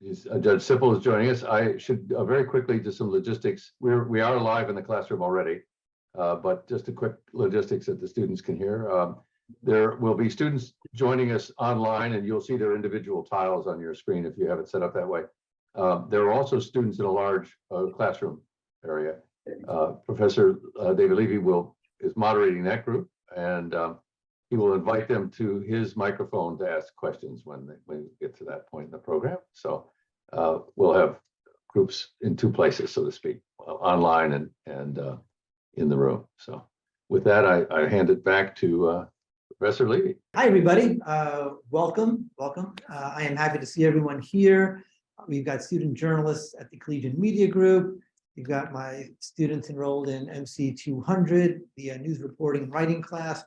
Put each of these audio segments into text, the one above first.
Judge Sippel is joining us. I should very quickly do some logistics. We are live in the classroom already, but just a quick logistics that the students can hear. There will be students joining us online, and you'll see their individual tiles on your screen if you have it set up that way. There are also students in a large classroom area. Professor David Levy is moderating that group, and he will invite them to his microphone to ask questions when we get to that point in the program. So we'll have groups in two places, so to speak, online and in the room. So with that, I hand it back to Professor Levy. Hi, everybody. Welcome. I am happy to see everyone here. We've got student journalists at the Collegian Media Group. We've got my students enrolled in MC 200, the news reporting and writing class.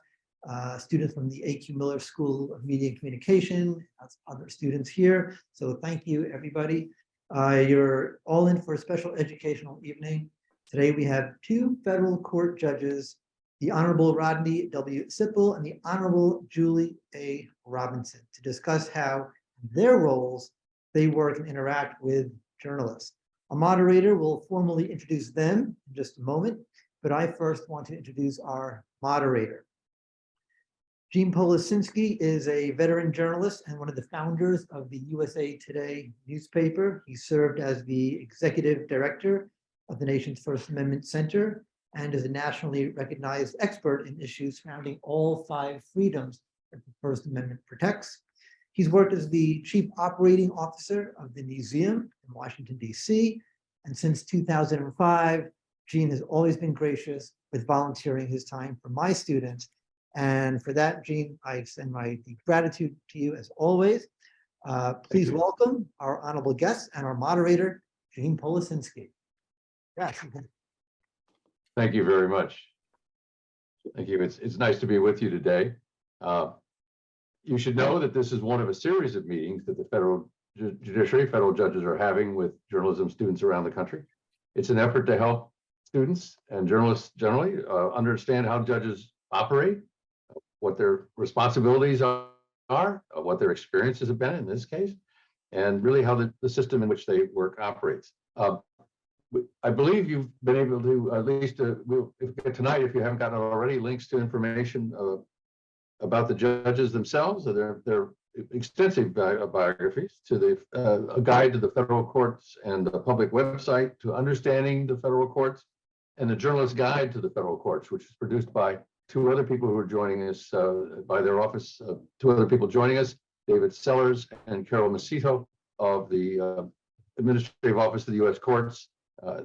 Students from the A.Q. Miller School of Media and Communication, other students here. So thank you, everybody. You're all in for a special educational evening. Today we have two federal court judges, the Honorable Rodney W. Sippel and the Honorable Julie A. Robinson, to discuss how their roles, they work and interact with journalists. A moderator will formally introduce them in just a moment, but I first want to introduce our moderator. Gene Policinski is a veteran journalist and one of the founders of the USA Today newspaper. He served as the executive director of the nation's First Amendment Center and is a nationally recognized expert in issues surrounding all 5 freedoms that the First Amendment protects. He's worked as the chief operating officer of the museum in Washington, D.C. And since 2005, Gene has always been gracious with volunteering his time for my students. And for that, Gene, I extend my deep gratitude to you as always. Please welcome our honorable guest and our moderator, Gene Policinski. Yes. Thank you very much. Thank you. It's nice to be with you today. You should know that this is one of a series of meetings that the federal judiciary, federal judges are having with journalism students around the country. It's an effort to help students and journalists generally understand how judges operate, what their responsibilities are, what their experiences have been in this case, and really how the system in which they work operates. I believe you've been able to, at least tonight, if you haven't gotten it already, links to information about the judges themselves, their extensive biographies, to a guide to the federal courts and the public website to understanding the federal courts, and the journalist guide to the federal courts, which is produced by 2 other people who are joining us by their office, 2 other people joining us, David Sellers and Carol Macito of the Administrative Office of the U.S. Courts.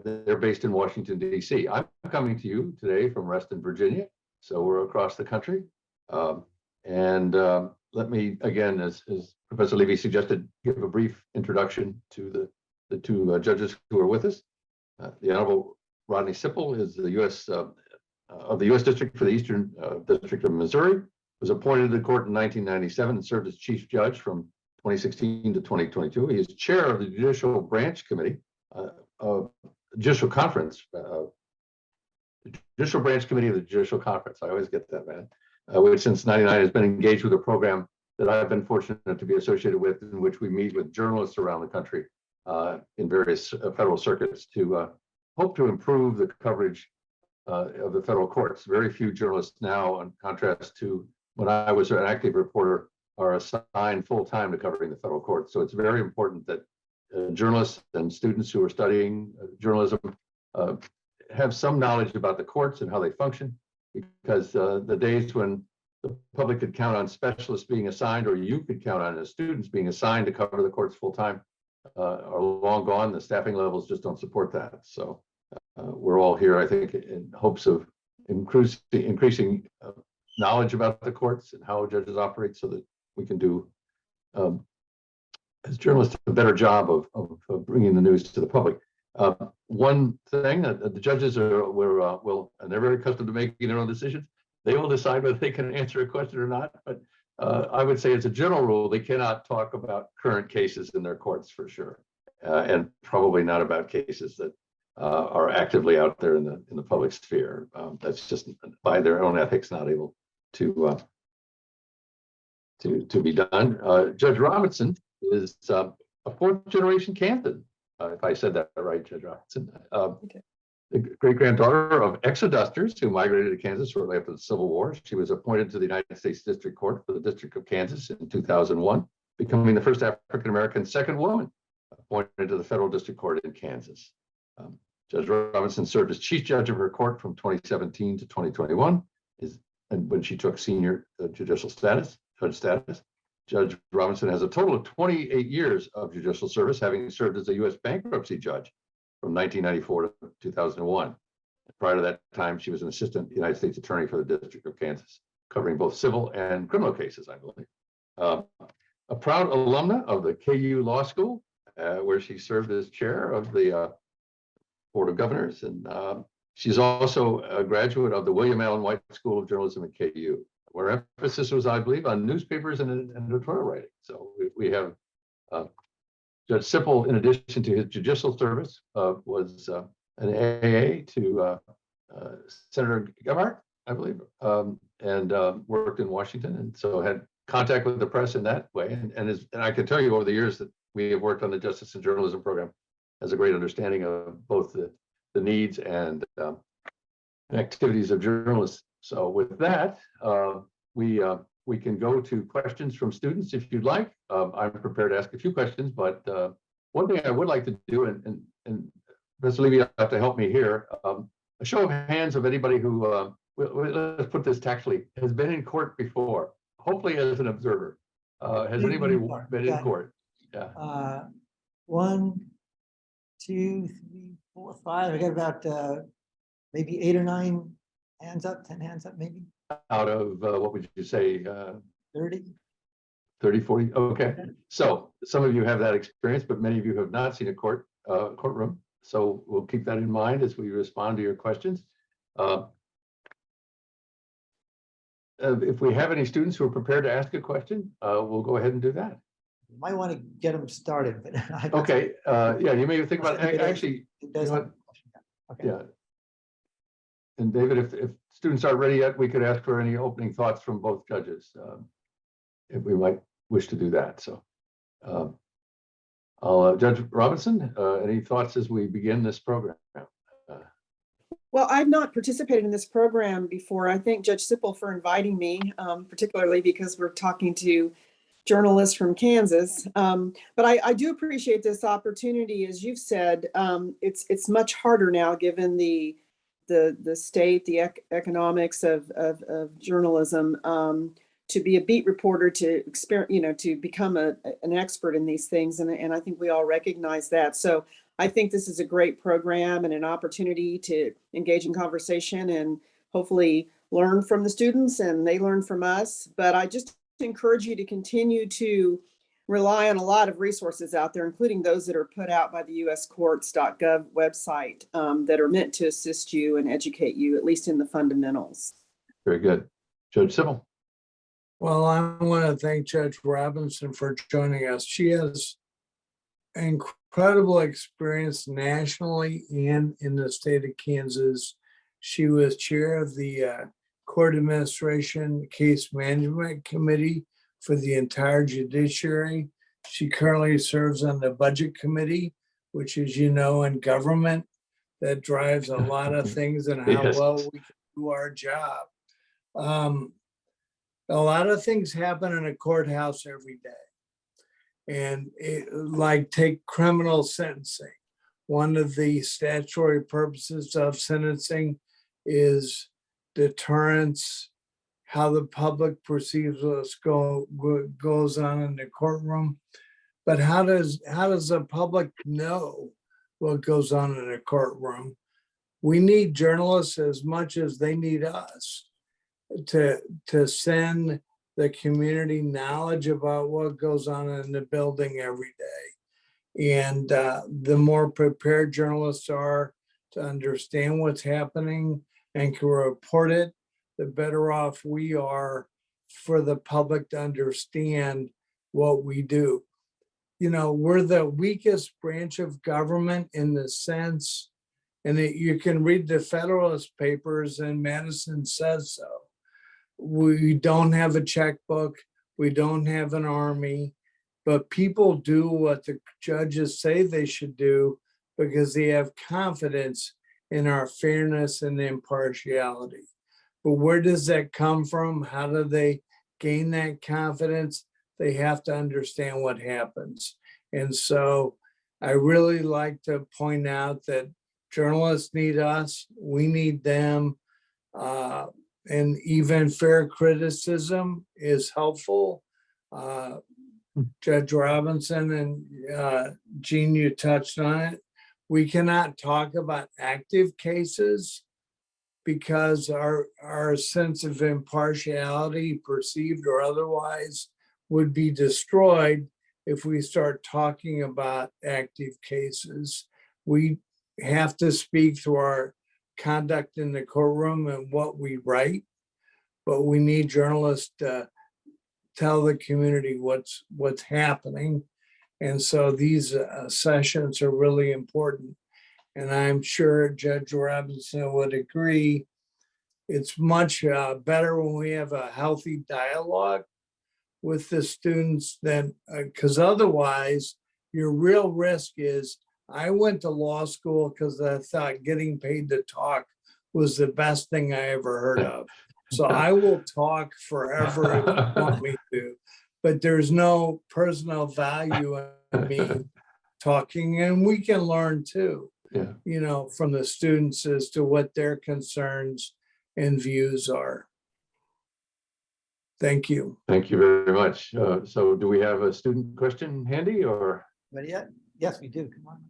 They're based in Washington, D.C. I'm coming to you today from Reston, Virginia, so we're across the country. Let me, again, as Professor Levy suggested, give a brief introduction to the 2 judges who are with us. The Honorable Rodney Sippel is the U.S. Of the U.S. District for the Eastern District of Missouri, was appointed to the court in 1997 and served as chief judge from 2016 to 2022. He is chair of the Judicial Branch Committee, Judicial Conference, the Judicial Branch Committee of the Judicial Conference. I always get that, man. Which since '99 has been engaged with a program that I've been fortunate to be associated with, in which we meet with journalists around the country in various federal circuits to hope to improve the coverage of the federal courts. Very few journalists now, in contrast to when I was an active reporter, are assigned full-time to covering the federal courts. So it's very important that journalists and students who are studying journalism have some knowledge about the courts and how they function, because the days when the public could count on specialists being assigned, or you could count on as students being assigned to cover the courts full-time, are long gone. The staffing levels just don't support that. So we're all here, I think, in hopes of increasing knowledge about the courts and how judges operate, so that we can do, as journalists, a better job of bringing the news to the public. One thing that the judges will, and they're very accustomed to making their own decisions. They will decide whether they can answer a question or not. But I would say, as a general rule, they cannot talk about current cases in their courts for sure, and probably not about cases that are actively out there in the public sphere. That's just by their own ethics not able to be done. Judge Robinson is a fourth generation Kansan, if I said that right, Judge Robinson. The great-granddaughter of exodusters who migrated to Kansas shortly after the Civil War. She was appointed to the United States District Court for the District of Kansas in 2001, becoming the first African-American second woman appointed to the Federal District Court in Kansas. Judge Robinson served as chief judge of her court from 2017 to 2021, and when she took senior judicial status, judge status. Judge Robinson has a total of 28 years of judicial service, having served as a U.S. bankruptcy judge from 1994 to 2001. Prior to that time, she was an assistant United States attorney for the District of Kansas, covering both civil and criminal cases, I believe. A proud alumna of the KU Law School, where she served as chair of the Board of Governors. And she's also a graduate of the William Allen White School of Journalism at KU, where emphasis was, I believe, on newspapers and editorial writing. So we have Judge Sipple, in addition to his judicial service, was an AA to Senator Gebhardt, I believe, and worked in Washington, and so had contact with the press in that way. And I can tell you over the years that we have worked on the Justice and Journalism program, has a great understanding of both the needs and activities of journalists. So with that, we can go to questions from students if you'd like. I'm prepared to ask a few questions, but one thing I would like to do, and Professor Levy, you have to help me here, a show of hands of anybody who, let's put this tactfully, has been in court before, hopefully as an observer. Has anybody been in court? Yeah. 1, 2, 3, 4, 5. I got about maybe 8 or 9 hands up, 10 hands up, maybe. Out of what would you say? 30. 30, 40. Okay. So some of you have that experience, but many of you have not seen a courtroom. So we'll keep that in mind as we respond to your questions. If we have any students who are prepared to ask a question, we'll go ahead and do that. You might want to get them started, but okay. Yeah, you may think about it. Actually, it does have a question. Okay. Yeah. And David, if students aren't ready yet, we could ask for any opening thoughts from both judges, if we might wish to do that. So, Judge Robinson, any thoughts as we begin this program? Well, I've not participated in this program before. I thank Judge Sipple for inviting me, particularly because we're talking to journalists from Kansas. But I do appreciate this opportunity. As you've said, it's much harder now given the state, the economics of journalism, to be a beat reporter, to to become an expert in these things. And I think we all recognize that. So I think this is a great program and an opportunity to engage in conversation and hopefully learn from the students and they learn from us. But I just encourage you to continue to rely on a lot of resources out there, including those that are put out by the uscourts.gov website, that are meant to assist you and educate you, at least in the fundamentals. Very good. Judge Sipple. Well, I want to thank Judge Robinson for joining us. She has incredible experience nationally and in the state of Kansas. She was chair of the Court Administration Case Management Committee for the entire judiciary. She currently serves on the Budget Committee, which, as you know, in government, that drives a lot of things and how Yes. well we can do our job. A lot of things happen in a courthouse every day. And like take criminal sentencing. One of the statutory purposes of sentencing is deterrence, how the public perceives what goes on in the courtroom. But how does the public know what goes on in a courtroom? We need journalists as much as they need us to send the community knowledge about what goes on in the building every day. And the more prepared journalists are to understand what's happening and can report it, the better off we are for the public to understand what we do. You know, we're the weakest branch of government in the sense, and you can read the Federalist Papers and Madison says so. We don't have a checkbook. We don't have an army. but people do what the judges say they should do because they have confidence in our fairness and impartiality. But where does that come from? How do they gain that confidence? They have to understand what happens. And so I really like to point out that journalists need us, we need them. And even fair criticism is helpful. Judge Robinson and Jean, you touched on it. We cannot talk about active cases because our sense of impartiality, perceived or otherwise, would be destroyed if we start talking about active cases. We have to speak through our conduct in the courtroom and what we write, but we need journalists to tell the community what's happening. And so these sessions are really important. And I'm sure Judge Robinson would agree. It's much better when we have a healthy dialogue with the students than, because otherwise your real risk is, I went to law school because I thought getting paid to talk was the best thing I ever heard of. So I will talk forever if you want me to, but there's no personal value in me talking, and we can learn too, you know, from the students as to what their concerns and views are. Thank you. Thank you very much. So do we have a student question handy or? Ready yet? Yes, we do. Come on.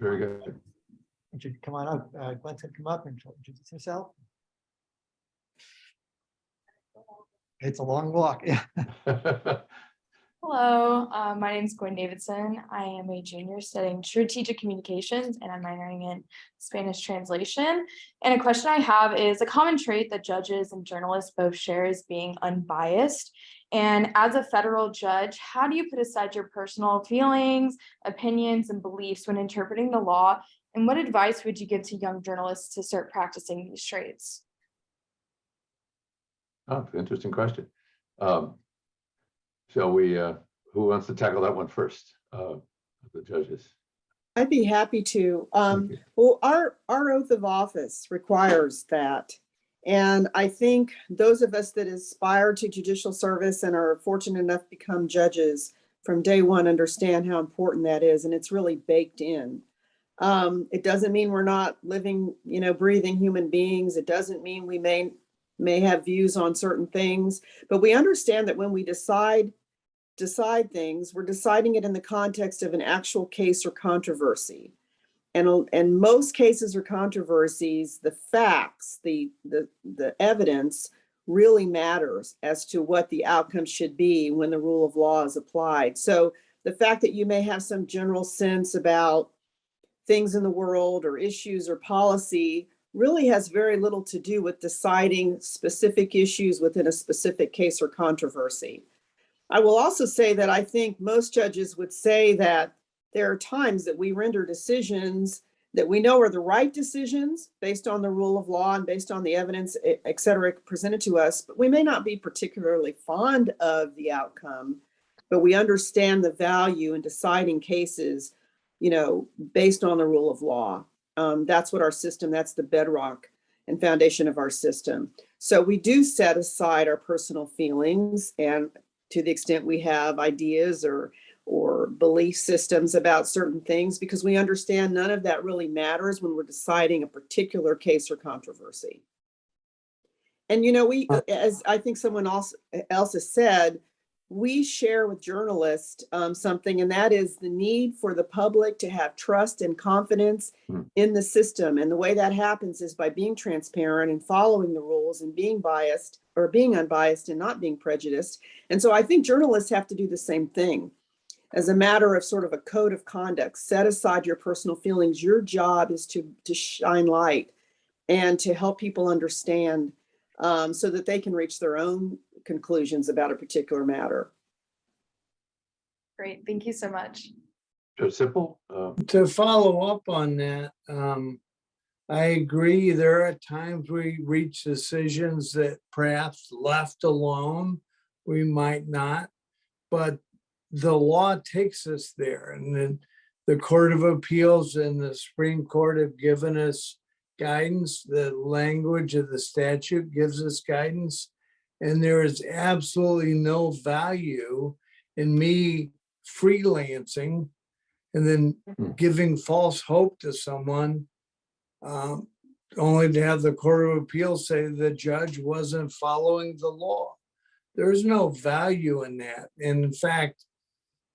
Very good. Come on up. Gwen said come up and introduce yourself. It's a long walk. Yeah. Hello, my name is Gwen Davidson. I am a junior studying strategic communications and I'm minoring in Spanish translation. And a question I have is, a common trait that judges and journalists both share is being unbiased. And as a federal judge, how do you put aside your personal feelings, opinions, and beliefs when interpreting the law? And what advice would you give to young journalists to start practicing these traits? Oh, interesting question. Shall we, who wants to tackle that one first? The judges. I'd be happy to. Okay. Well, our oath of office requires that. And I think those of us that aspire to judicial service and are fortunate enough to become judges from day one understand how important that is. And it's really baked in. It doesn't mean we're not living, you know, breathing human beings. It doesn't mean we may have views on certain things, but we understand that when we decide things, we're deciding it in the context of an actual case or controversy. And most cases or controversies, the facts, the evidence really matters as to what the outcome should be when the rule of law is applied. So the fact that you may have some general sense about things in the world or issues or policy really has very little to do with deciding specific issues within a specific case or controversy. I will also say that I think most judges would say that there are times that we render decisions that we know are the right decisions based on the rule of law and based on the evidence, et cetera, presented to us, but we may not be particularly fond of the outcome, but we understand the value in deciding cases, you know, based on the rule of law. That's what our system, that's the bedrock and foundation of our system. So we do set aside our personal feelings, and to the extent we have ideas or belief systems about certain things, because we understand none of that really matters when we're deciding a particular case or controversy. And, you know, we, as I think someone else has said, we share with journalists something, and that is the need for the public to have trust and confidence in the system. And the way that happens is by being transparent and following the rules and being biased or being unbiased and not being prejudiced. And so I think journalists have to do the same thing. As a matter of sort of a code of conduct, set aside your personal feelings. Your job is to shine light and to help people understand so that they can reach their own conclusions about a particular matter. Great, thank you so much. Judge Simple? To follow up on that, I agree. There are times we reach decisions that perhaps left alone, we might not, but the law takes us there. And then the Court of Appeals and the Supreme Court have given us guidance. The language of the statute gives us guidance. And there is absolutely no value in me freelancing and then giving false hope to someone, only to have the Court of Appeals say the judge wasn't following the law. There's no value in that. And in fact,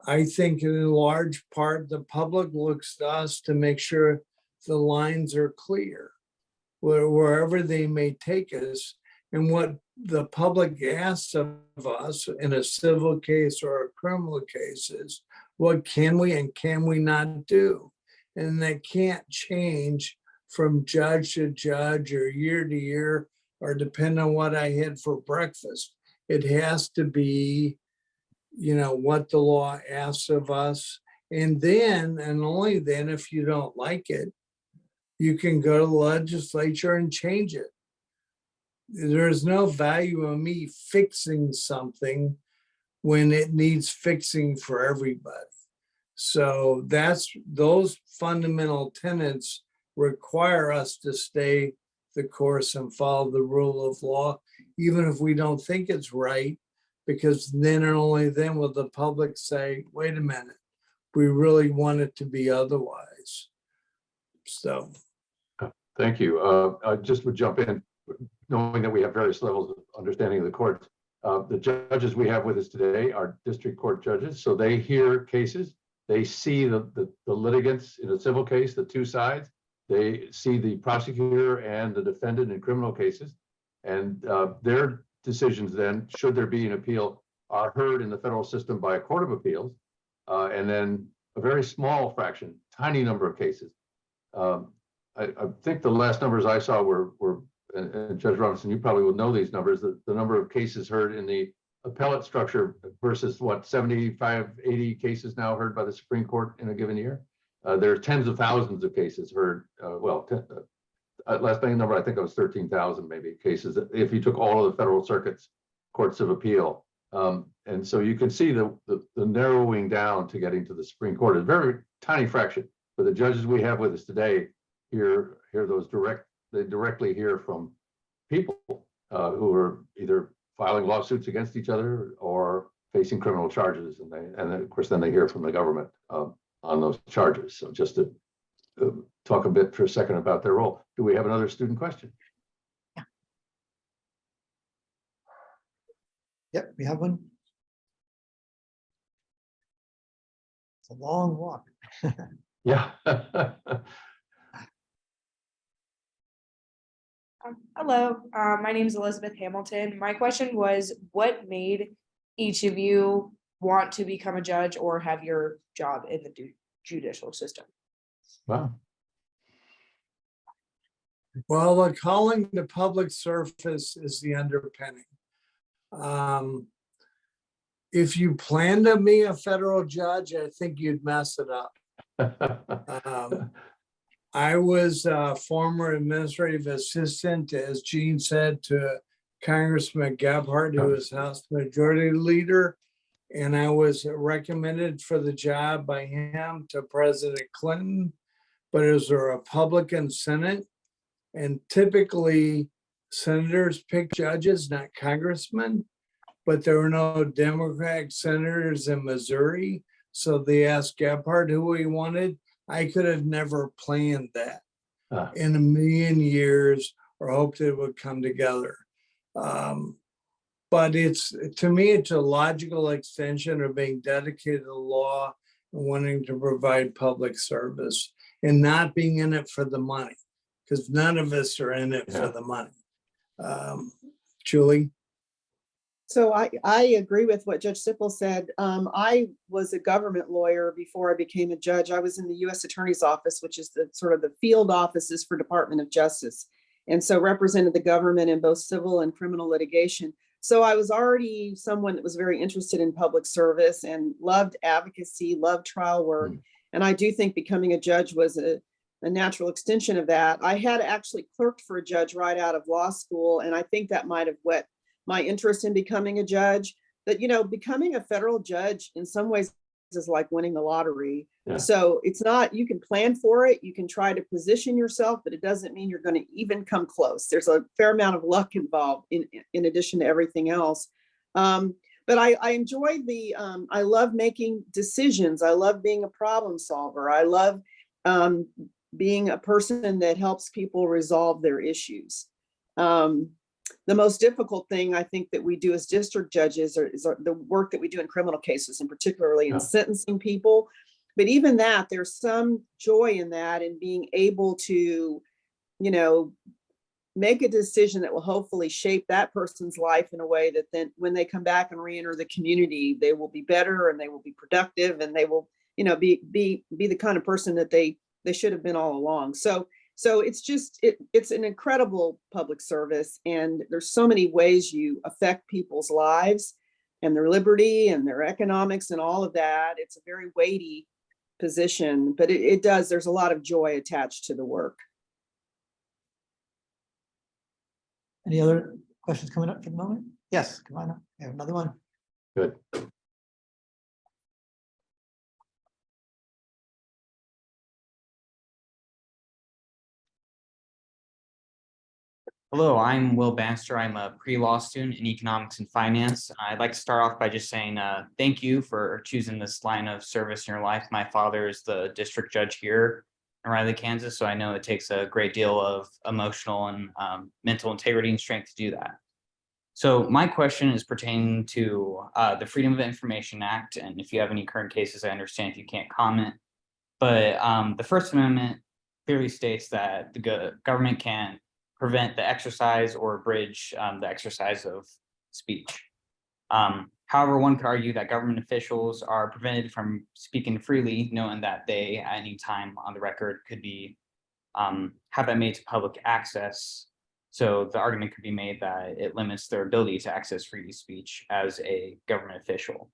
I think in large part, the public looks to us to make sure the lines are clear wherever they may take us. And what the public asks of us in a civil case or a criminal case is, what can we and can we not do? And that can't change from judge to judge or year to year, or depend on what I had for breakfast. It has to be, what the law asks of us. And then, and only then, if you don't like it, you can go to the legislature and change it. There's no value in me fixing something when it needs fixing for everybody. So those fundamental tenets require us to stay the course and follow the rule of law, even if we don't think it's right, because then and only then will the public say, wait a minute, we really want it to be otherwise. So. Thank you. I just would jump in, knowing that we have various levels of understanding of the courts. The judges we have with us today are district court judges, so they hear cases. They see the litigants in a civil case, the two sides. They see the prosecutor and the defendant in criminal cases, and their decisions then, should there be an appeal, are heard in the federal system by a court of appeals, and then a very small fraction, tiny number of cases. I think the last numbers I saw were and Judge Robinson, you probably will know these numbers, the number of cases heard in the appellate structure versus what, 75, 80 cases now heard by the Supreme Court in a given year. There are tens of thousands of cases heard. Last number, I think it was 13,000 maybe cases, if you took all of the federal circuits, courts of appeal. And so you can see the narrowing down to getting to the Supreme Court is a very tiny fraction. But the judges we have with us today hear those they directly hear from people who are either filing lawsuits against each other or facing criminal charges, and then of course they hear from the government on those charges. So just to talk a bit for a second about their role. Do we have another student question? Yeah. Yep, we have one. It's a long walk. Yeah. Hello, my name is Elizabeth Hamilton. My question was, what made each of you want to become a judge or have your job in the judicial system? Wow. Well, the calling to public service is the underpinning. If you plan to be a federal judge, I think you'd mess it up. I was a former administrative assistant, as Gene said, to Congressman Gebhardt, who was House Majority Leader, and I was recommended for the job by him to President Clinton, but it was a Republican Senate, and typically senators pick judges, not congressmen, but there were no Democratic senators in Missouri, so they asked Gebhardt who he wanted. I could have never planned that in a million years or hoped it would come together. But to me, it's a logical extension of being dedicated to the law and wanting to provide public service and not being in it for the money, because none of us are in it for the money. Julie? So I agree with what Judge Sippel said. I was a government lawyer before I became a judge. I was in the U.S. Attorney's Office, which is the sort of the field offices for Department of Justice. And so represented the government in both civil and criminal litigation. So I was already someone that was very interested in public service and loved advocacy, loved trial work. And I do think becoming a judge was a natural extension of that. I had actually clerked for a judge right out of law school, and I think that might have whet my interest in becoming a judge. that, becoming a federal judge in some ways is like winning the lottery. Yeah. So it's not, you can plan for it, you can try to position yourself, but it doesn't mean you're going to even come close. There's a fair amount of luck involved in addition to everything else. But I enjoy I love making decisions. I love being a problem solver. I love being a person that helps people resolve their issues. The most difficult thing I think that we do as district judges is the work that we do in criminal cases, and particularly in sentencing people. But even that, there's some joy in that, and being able to, make a decision that will hopefully shape that person's life in a way that then when they come back and re-enter the community, they will be better and they will be productive, and they will, be the kind of person that they should have been all along. So it's just, it's an incredible public service, and there's so many ways you affect people's lives and their liberty and their economics and all of that. It's a very weighty position, but there's a lot of joy attached to the work. Any other questions coming up for the moment? Yes, come on up. I have another one. Good. Hello, I'm Will Bannister. I'm a pre-law student in economics and finance. I'd like to start off by just saying thank you for choosing this line of service in your life. My father is the district judge here in Riley, Kansas, so I know it takes a great deal of emotional and mental integrity and strength to do that. So my question is pertaining to the Freedom of Information Act, and if you have any current cases, I understand if you can't comment, but the First Amendment clearly states that the government can prevent the exercise or abridge the exercise of speech. However, one could argue that government officials are prevented from speaking freely, knowing that they, at any time on the record, could be have that made to public access. So the argument could be made that it limits their ability to access free speech as a government official.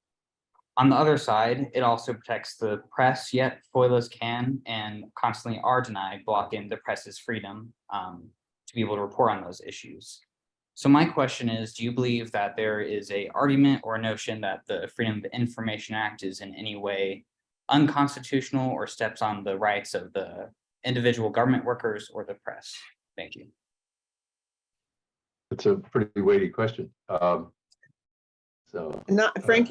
On the other side, it also protects the press, yet FOILAs can and constantly are denied, blocking the press's freedom to be able to report on those issues. So my question is, do you believe that there is an argument or a notion that the Freedom of Information Act is in any way unconstitutional or steps on the rights of the individual government workers or the press? Thank you. It's a pretty weighty question. Frankly,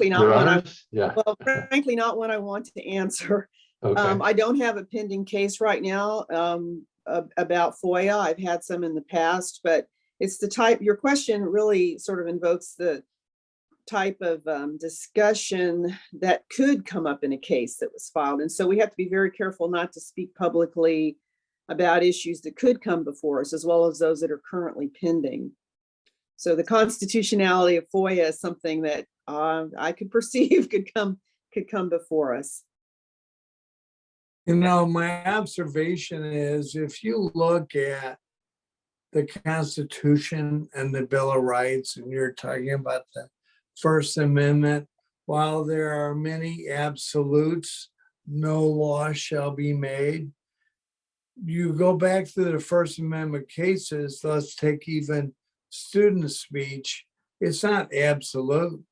not Your one Honors? Yeah. well, frankly, not one I want to answer. Okay. I don't have a pending case right now about FOIA. I've had some in the past, but it's the type, your question really sort of invokes the type of discussion that could come up in a case that was filed. And so we have to be very careful not to speak publicly about issues that could come before us, as well as those that are currently pending. So the constitutionality of FOIA is something that I could perceive could come before us. My observation is, if you look at the Constitution and the Bill of Rights, and you're talking about the First Amendment, while there are many absolutes, no law shall be made. You go back to the First Amendment cases, let's take even student speech, it's not absolute.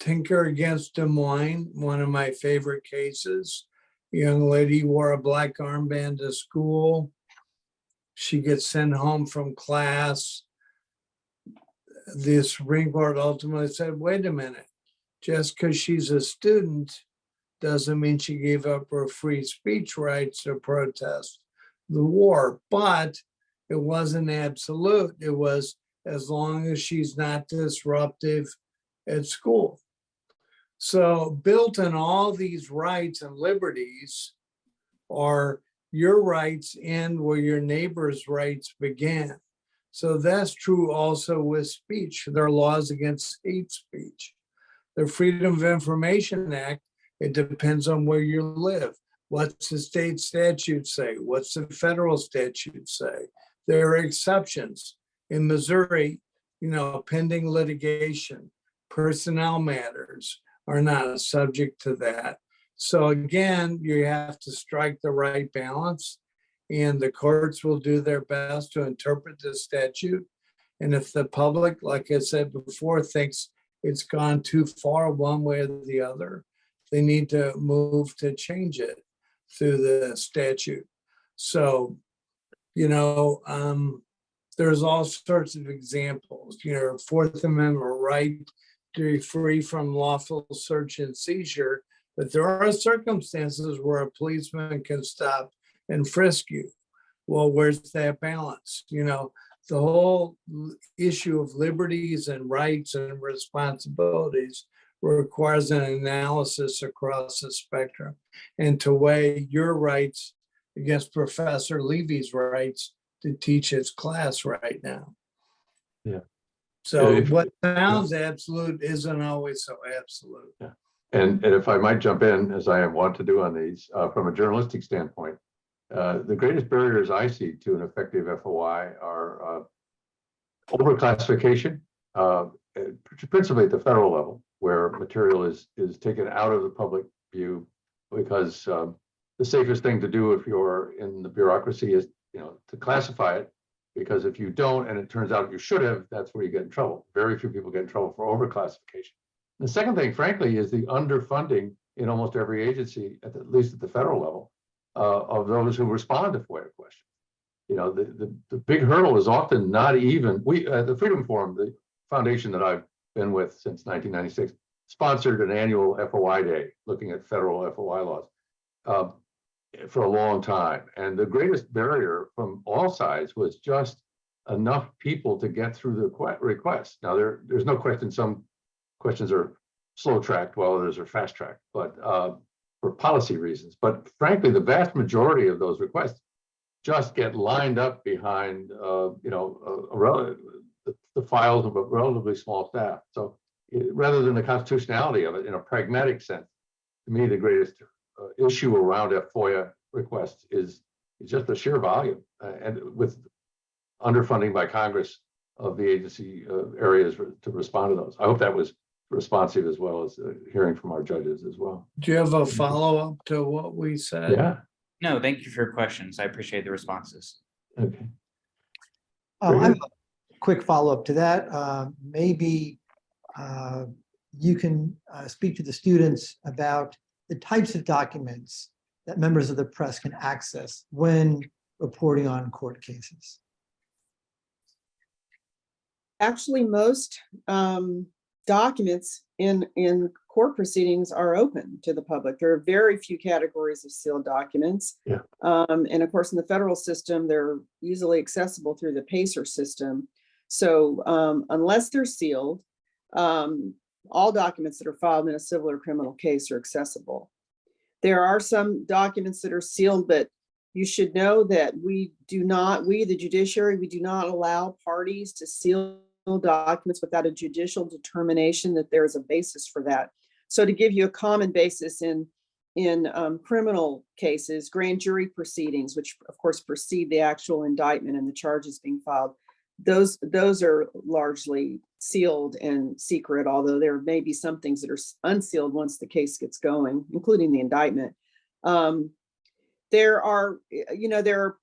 Tinker against Des Moines, one of my favorite cases. Young lady wore a black armband to school. She gets sent home from class. The Supreme Court ultimately said, wait a minute, just because she's a student doesn't mean she gave up her free speech rights to protest the war. But it wasn't absolute. It was as long as she's not disruptive at school. So built in all these rights and liberties are your rights end where your neighbor's rights began. So that's true also with speech. There are laws against hate speech. The Freedom of Information Act, it depends on where you live. What's the state statute say? What's the federal statute say? There are exceptions. In Missouri, pending litigation, personnel matters are not subject to that. So again, you have to strike the right balance, and the courts will do their best to interpret the statute. And if the public, like I said before, thinks it's gone too far one way or the other, they need to move to change it through the statute. So, you know, there's all sorts of examples, you know, Fourth Amendment right to be free from lawful search and seizure. But there are circumstances where a policeman can stop and frisk you. Well, where's that balance? You know, the whole issue of liberties and rights and responsibilities requires an analysis across the spectrum, and to weigh your rights against Professor Levy's rights to teach his class right now. Yeah. So If- what sounds absolute isn't always so absolute. Yeah. And if I might jump in, as I am wont to do on these, from a journalistic standpoint, the greatest barriers I see to an effective FOI are overclassification, principally at the federal level, where material is taken out of the public view, because the safest thing to do if you're in the bureaucracy is, you know, to classify it, because if you don't and it turns out you should have, that's where you get in trouble. Very few people get in trouble for overclassification. The second thing, frankly, is the underfunding in almost every agency, at least at the federal level, of those who respond to FOIA questions. You know, the big hurdle is often not even, the Freedom Forum, the foundation that I've been with since 1996, sponsored an annual FOI day looking at federal FOI laws for a long time. And the greatest barrier from all sides was just enough people to get through the requests. Now, there's no question some questions are slow tracked while others are fast tracked, but for policy reasons. But frankly, the vast majority of those requests just get lined up behind, you know, the files of a relatively small staff. So rather than the constitutionality of it in a pragmatic sense, to me, the greatest issue around a FOIA request is just the sheer volume, and with underfunding by Congress of the agency areas to respond to those. I hope that was responsive, as well as hearing from our judges as well. Do you have a follow-up to what we said? Yeah. No, thank you for your questions. I appreciate the responses. Okay. I have a quick follow-up to that. Maybe you can speak to the students about the types of documents that members of the press can access when reporting on court cases. Actually, most documents in court proceedings are open to the public. There are very few categories of sealed documents. Yeah. And of course, in the federal system, they're easily accessible through the PACER system. So unless they're sealed, all documents that are filed in a civil or criminal case are accessible. There are some documents that are sealed, but you should know that we, the judiciary, we do not allow parties to seal documents without a judicial determination that there is a basis for that. So to give you a common basis in criminal cases, grand jury proceedings, which of course precede the actual indictment and the charges being filed, those are largely sealed and secret, although there may be some things that are unsealed once the case gets going, including the indictment. There are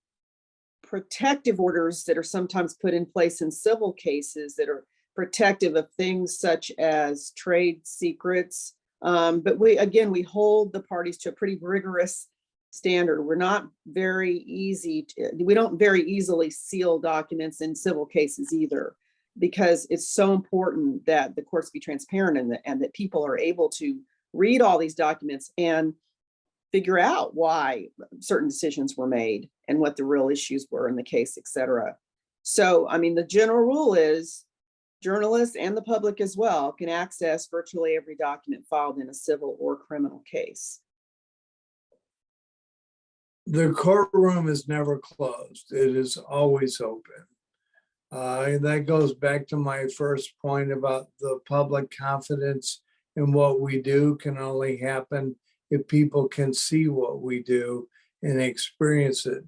protective orders that are sometimes put in place in civil cases that are protective of things such as trade secrets. But we hold the parties to a pretty rigorous standard. We don't very easily seal documents in civil cases either, because it's so important that the courts be transparent and that people are able to read all these documents and figure out why certain decisions were made and what the real issues were in the case, et cetera. So, I mean, the general rule is journalists and the public as well can access virtually every document filed in a civil or criminal case. The courtroom is never closed. It is always open. And that goes back to my first point about the public confidence in what we do can only happen if people can see what we do and experience it.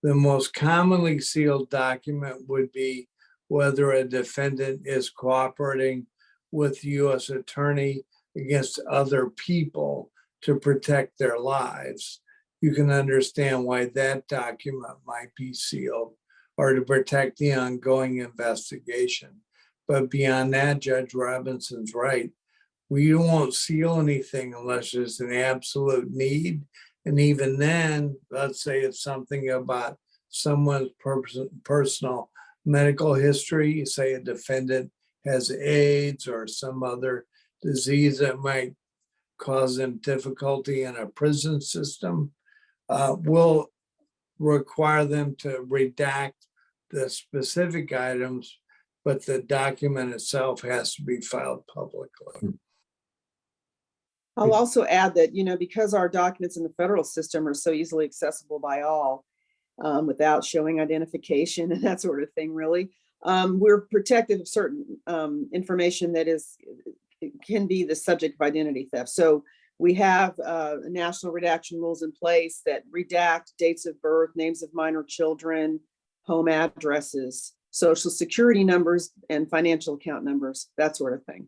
The most commonly sealed document would be whether a defendant is cooperating with the U.S. attorney against other people to protect their lives. You can understand why that document might be sealed, or to protect the ongoing investigation. But beyond that, Judge Robinson's right. We won't seal anything unless there's an absolute need. And even then, let's say it's something about someone's personal medical history, say a defendant has AIDS or some other disease that might cause them difficulty in a prison system, we'll require them to redact the specific items, but the document itself has to be filed publicly. I'll also add that, because our documents in the federal system are so easily accessible by all, without showing identification and that sort of thing, really, we're protected of certain information that can be the subject of identity theft. So we have national redaction rules in place that redact dates of birth, names of minor children, home addresses, social security numbers, and financial account numbers, that sort of thing.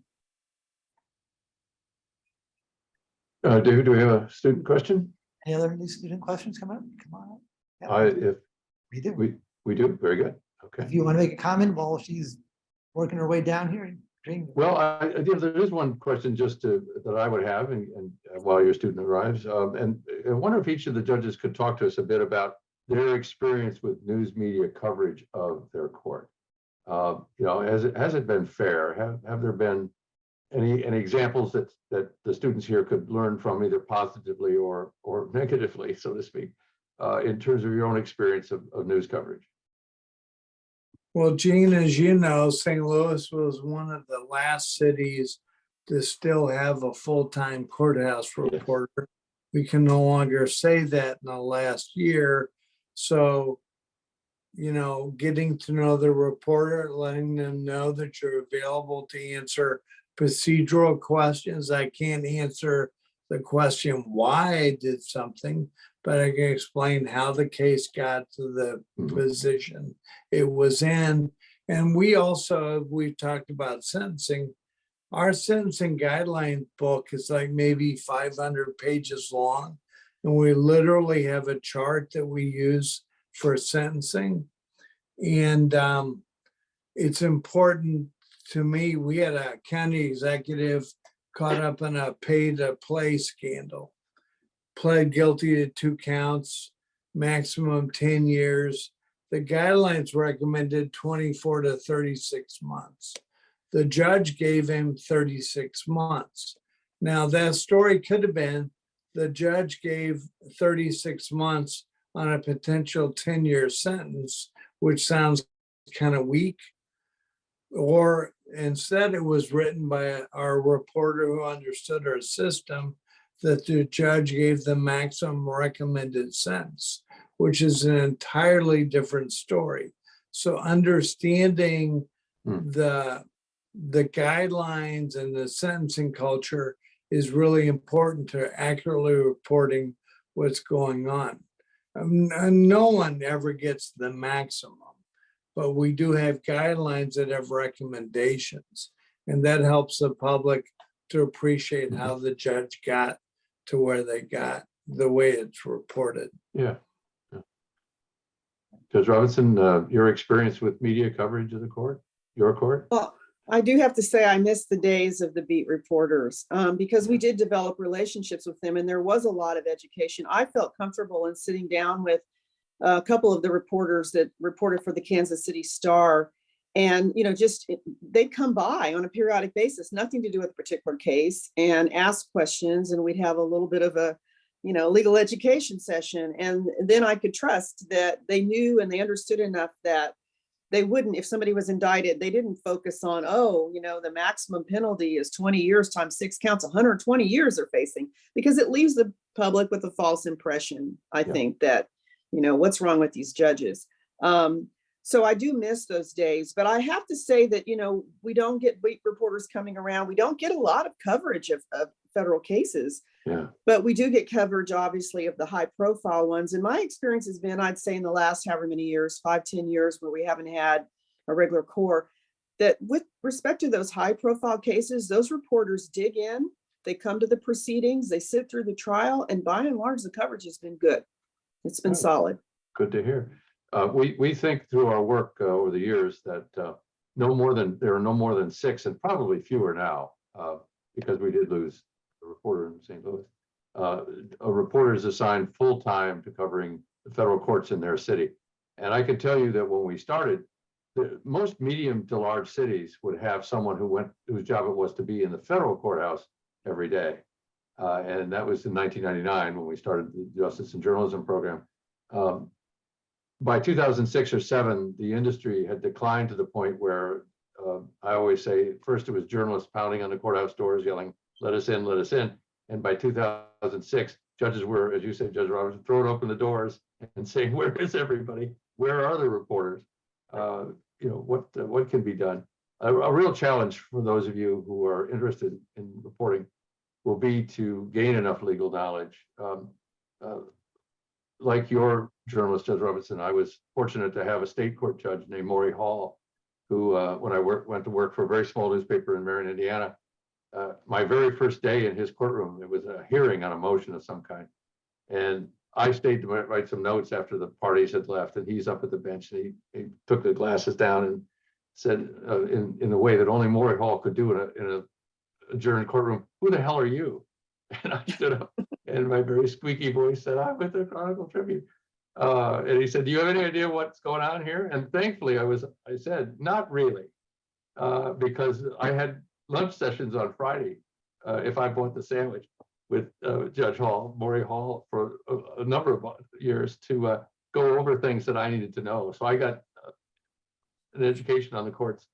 David, do we have a student question? Any other new student questions come up? Come on. If We do. we do, very good. Okay. If you want to make a comment while she's working her way down here. Well, there is one question that I would have, and while your student arrives, and I wonder if each of the judges could talk to us a bit about their experience with news media coverage of their court. Has it been fair? Have there been any examples that the students here could learn from, either positively or negatively, so to speak, in terms of your own experience of news coverage? Well, Gene, as you know, St. Louis was one of the last cities to still have a full-time courthouse reporter. Yes. We can no longer say that in the last year. So, getting to know the reporter, letting them know that you're available to answer procedural questions. I can't answer the question why I did something, but I can explain how the case got to the position it was in. And we talked about sentencing. Our sentencing guideline book is like maybe 500 pages long. And we literally have a chart that we use for sentencing. And it's important to me. We had a county executive caught up in a pay-to-play scandal, pled guilty to 2 counts, maximum 10 years. The guidelines recommended 24 to 36 months. The judge gave him 36 months. Now, that story could have been the judge gave 36 months on a potential 10-year sentence, which sounds kind of weak. Or instead, it was written by our reporter who understood our system that the judge gave the maximum recommended sentence, which is an entirely different story. So understanding the guidelines and the sentencing culture is really important to accurately reporting what's going on. No one ever gets the maximum, but we do have guidelines that have recommendations, and that helps the public to appreciate how the judge got to where they got, the way it's reported. Yeah. Judge Robinson, your experience with media coverage of the court, your court? Well, I do have to say I miss the days of the beat reporters because we did develop relationships with them, and there was a lot of education. I felt comfortable in sitting down with a couple of the reporters that reported for the Kansas City Star, and just they'd come by on a periodic basis, nothing to do with a particular case, and ask questions, and we'd have a little bit of a legal education session, and then I could trust that they knew and they understood enough that they wouldn't, if somebody was indicted, they didn't focus on, the maximum penalty is 20 years times 6 counts, 120 years they're facing, because it leaves the public with a false impression, I think, that, what's wrong with these judges. So I do miss those days, but I have to say that, we don't get beat reporters coming around. We don't get a lot of coverage of federal cases, but we do get coverage, obviously, of the high profile ones. And my experience has been, I'd say in the last however many years, 5-10 years, where we haven't had a regular core, that with respect to those high profile cases, those reporters dig in, they come to the proceedings, they sit through the trial, and by and large, the coverage has been good. It's been solid. Good to hear. We think through our work over the years that there are no more than 6, and probably fewer now, because we did lose a reporter in St. Louis. A reporter is assigned full-time to covering the federal courts in their city. And I can tell you that when we started, most medium to large cities would have someone whose job it was to be in the federal courthouse every day. And that was in 1999 when we started the Justice and Journalism program. By 2006 or 7, the industry had declined to the point where I always say, first it was journalists pounding on the courthouse doors, yelling, "Let us in, let us in." And by 2006, judges were, as you said, Judge Roberts, throwing open the doors and saying, "Where is everybody? Where are the reporters? What can be done?" A real challenge for those of you who are interested in reporting will be to gain enough legal knowledge. Like your journalist, Judge Robertson, I was fortunate to have a state court judge named Maury Hall, who, when I went to work for a very small newspaper in Marion, Indiana, my very first day in his courtroom, it was a hearing on a motion of some kind. And I stayed to write some notes after the parties had left, and he's up at the bench, and he took the glasses down and said, in a way that only Maury Hall could do in a adjourned courtroom, "Who the hell are you?" And I stood up and my very squeaky voice said, "I'm with the Chronicle Tribune." And he said, "Do you have any idea what's going on here?" And thankfully I said, "Not really," because I had lunch sessions on Friday, if I bought the sandwich, with Judge Hall, Maury Hall, for a number of years to go over things that I needed to know. So I got an education on the courts,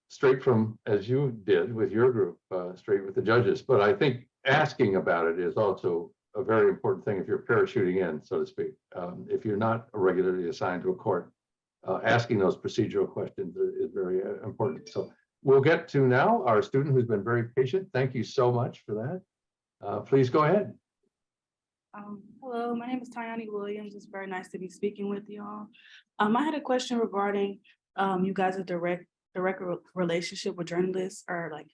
straight from, as you did with your group, straight with the judges. But I think asking about it is also a very important thing if you're parachuting in, so to speak. If you're not regularly assigned to a court, asking those procedural questions is very important. So we'll get to now our student who's been very patient. Thank you so much for that. Please go ahead. Hello, my name is Tyani Williams. It's very nice to be speaking with you all. I had a question regarding you guys' direct relationship with journalists, or like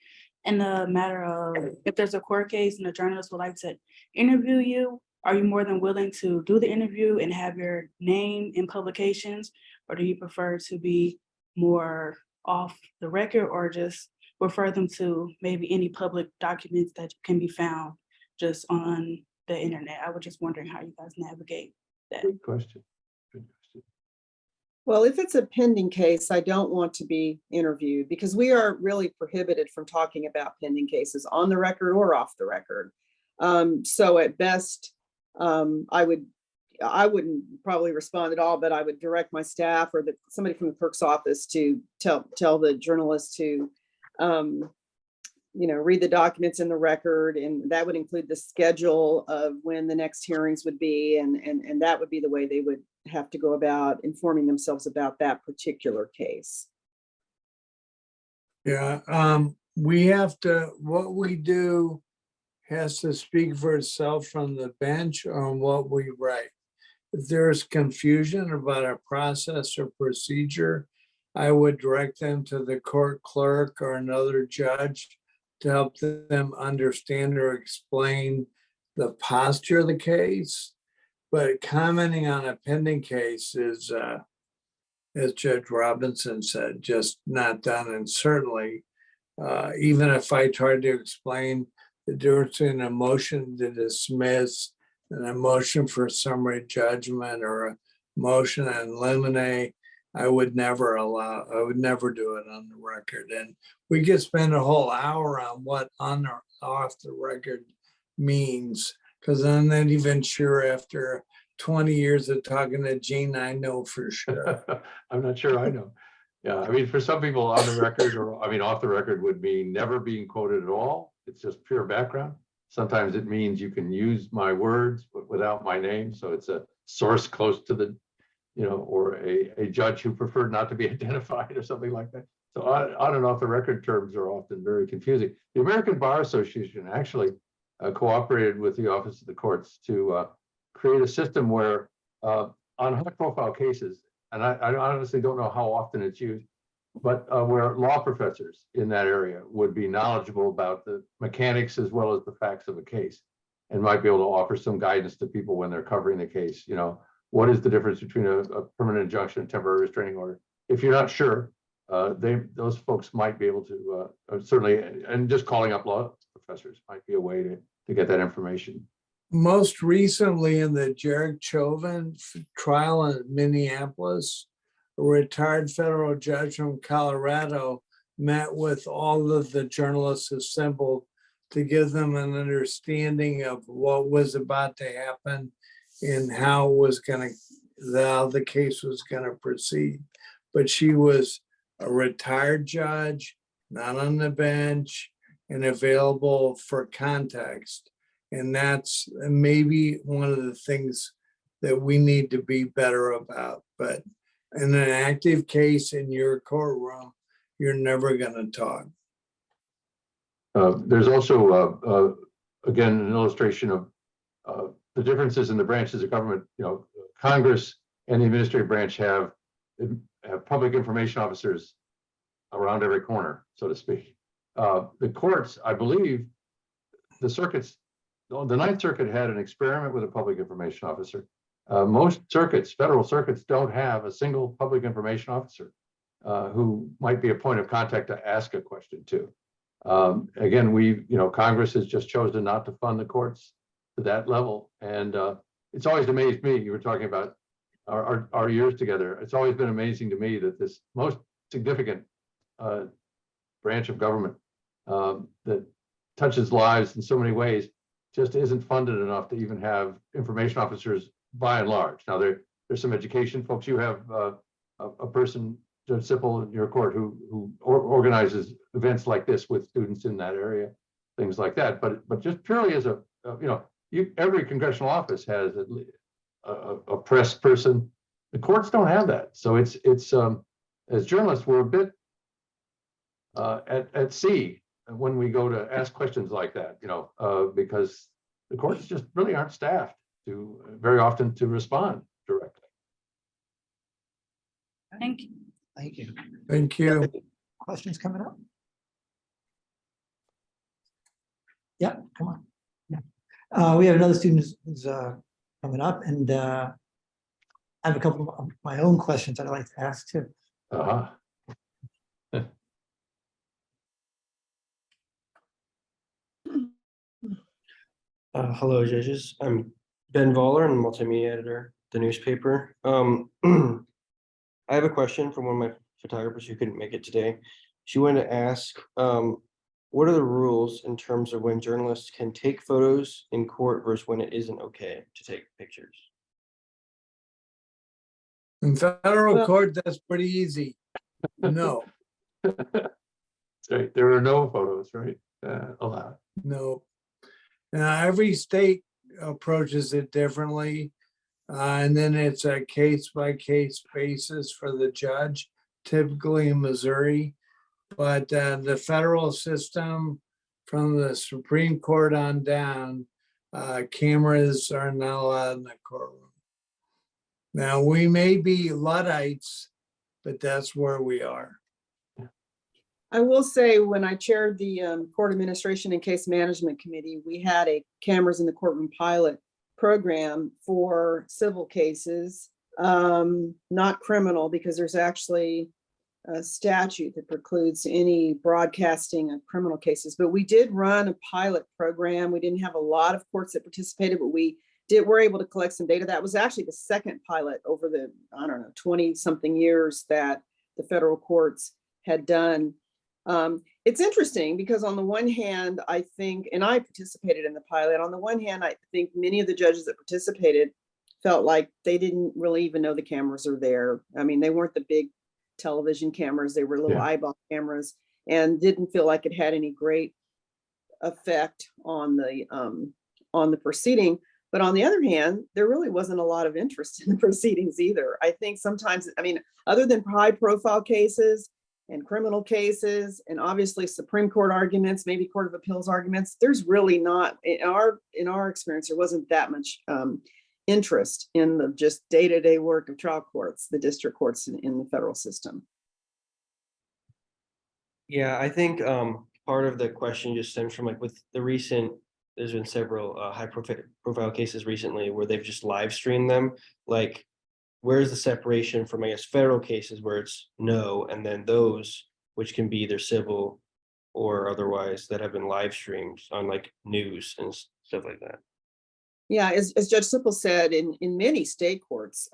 in the matter of if there's a court case and a journalist would like to interview you, are you more than willing to do the interview and have your name in publications, or do you prefer to be more off the record, or just refer them to maybe any public documents that can be found just on the internet? I was just wondering how you guys navigate that. Good question. Good question. Well, if it's a pending case, I don't want to be interviewed because we are really prohibited from talking about pending cases on the record or off the record. So at best, I wouldn't probably respond at all, but I would direct my staff or somebody from the clerk's office to tell the journalist to, read the documents in the record, and that would include the schedule of when the next hearings would be, and that would be the way they would have to go about informing themselves about that particular case. Yeah, we have to, what we do has to speak for itself from the bench on what we write. If there's confusion about a process or procedure, I would direct them to the court clerk or another judge to help them understand or explain the posture of the case. But commenting on a pending case is, as Judge Robinson said, just not done. And certainly, even if I tried to explain the difference between a motion to dismiss and a motion for summary judgment or a motion on limine, I would never do it on the record. And we could spend a whole hour on what on or off the record means, because I'm not even sure after 20 years of talking to Gene, I know for sure. I'm not sure I know. Yeah, I mean, for some people on the record, or I mean, off the record would mean never being quoted at all. It's just pure background. Sometimes it means you can use my words but without my name. So it's a source close to the, or a judge who preferred not to be identified or something like that. So on and off the record terms are often very confusing. The American Bar Association actually cooperated with the Office of the Courts to create a system where on high profile cases, and I honestly don't know how often it's used, but where law professors in that area would be knowledgeable about the mechanics as well as the facts of a case, and might be able to offer some guidance to people when they're covering the case. What is the difference between a permanent injunction and temporary restraining order? if you're not sure, those folks might be able to certainly, and just calling up law professors might be a way to get that information. Most recently in the Derek Chauvin trial in Minneapolis, a retired federal judge from Colorado met with all of the journalists assembled to give them an understanding of what was about to happen and how the case was going to proceed. But she was a retired judge, not on the bench, and available for context. And that's maybe one of the things that we need to be better about. But in an active case in your courtroom, you're never going to talk. There's also, again, an illustration of the differences in the branches of government. Congress and the administrative branch have public information officers around every corner, so to speak. The courts, I believe, the circuits, the Ninth Circuit had an experiment with a public information officer. Most circuits, federal circuits, don't have a single public information officer who might be a point of contact to ask a question to. Again, Congress has just chosen not to fund the courts to that level. And it's always amazed me, you were talking about our years together. It's always been amazing to me that this most significant branch of government that touches lives in so many ways just isn't funded enough to even have information officers by and large. Now there's some education folks. You have a person, Judge Sipple, in your court who organizes events like this with students in that area, things like that. But just purely as every congressional office has a press person. The courts don't have that. So it's as journalists, we're a bit at sea when we go to ask questions like that, because the courts just really aren't staffed to very often to respond directly. Thank you. Thank you. Thank you. Questions coming up? Yeah, come on. Yeah. We have another student who's coming up, and I have a couple of my own questions I'd like to ask too. Uh-huh. Hello, judges. I'm Ben Voller, I'm a multimedia editor, at the newspaper. I have a question from one of my photographers who couldn't make it today. She wanted to ask, what are the rules in terms of when journalists can take photos in court versus when it isn't okay to take pictures? In federal court, that's pretty easy. No, That's right. There are no photos, right? Allowed. no. Now, every state approaches it differently. And then it's a case-by-case basis for the judge, typically in Missouri. But the federal system, from the Supreme Court on down, cameras are not allowed in the courtroom. Now, we may be Luddites, but that's where we are. I will say, when I chaired the Court Administration and Case Management Committee, we had a cameras in the courtroom pilot program for civil cases, not criminal, because there's actually a statute that precludes any broadcasting of criminal cases. But we did run a pilot program. We didn't have a lot of courts that participated, but were able to collect some data. That was actually the second pilot over the, 20 something years that the federal courts had done. It's interesting because on the one hand, I think, and I participated in the pilot, on the one hand, I think many of the judges that participated felt like they didn't really even know the cameras are there. I mean, they weren't the big television cameras, they were little eyeball cameras, and didn't feel like it had any great effect on the proceeding. But on the other hand, there really wasn't a lot of interest in the proceedings either. I think sometimes, other than high profile cases and criminal cases, and obviously Supreme Court arguments, maybe Court of Appeals arguments, there's really not, in our experience, there wasn't that much interest in the just day-to-day work of trial courts, the district courts in the federal system. Yeah, I think part of the question just stems from with the recent, there's been several high profile cases recently where they've just live streamed them. where's the separation from, I guess, federal cases where it's no, and then those which can be either civil or otherwise that have been live streamed on like news and stuff like that? Yeah, as Judge Sipple said, in many state courts,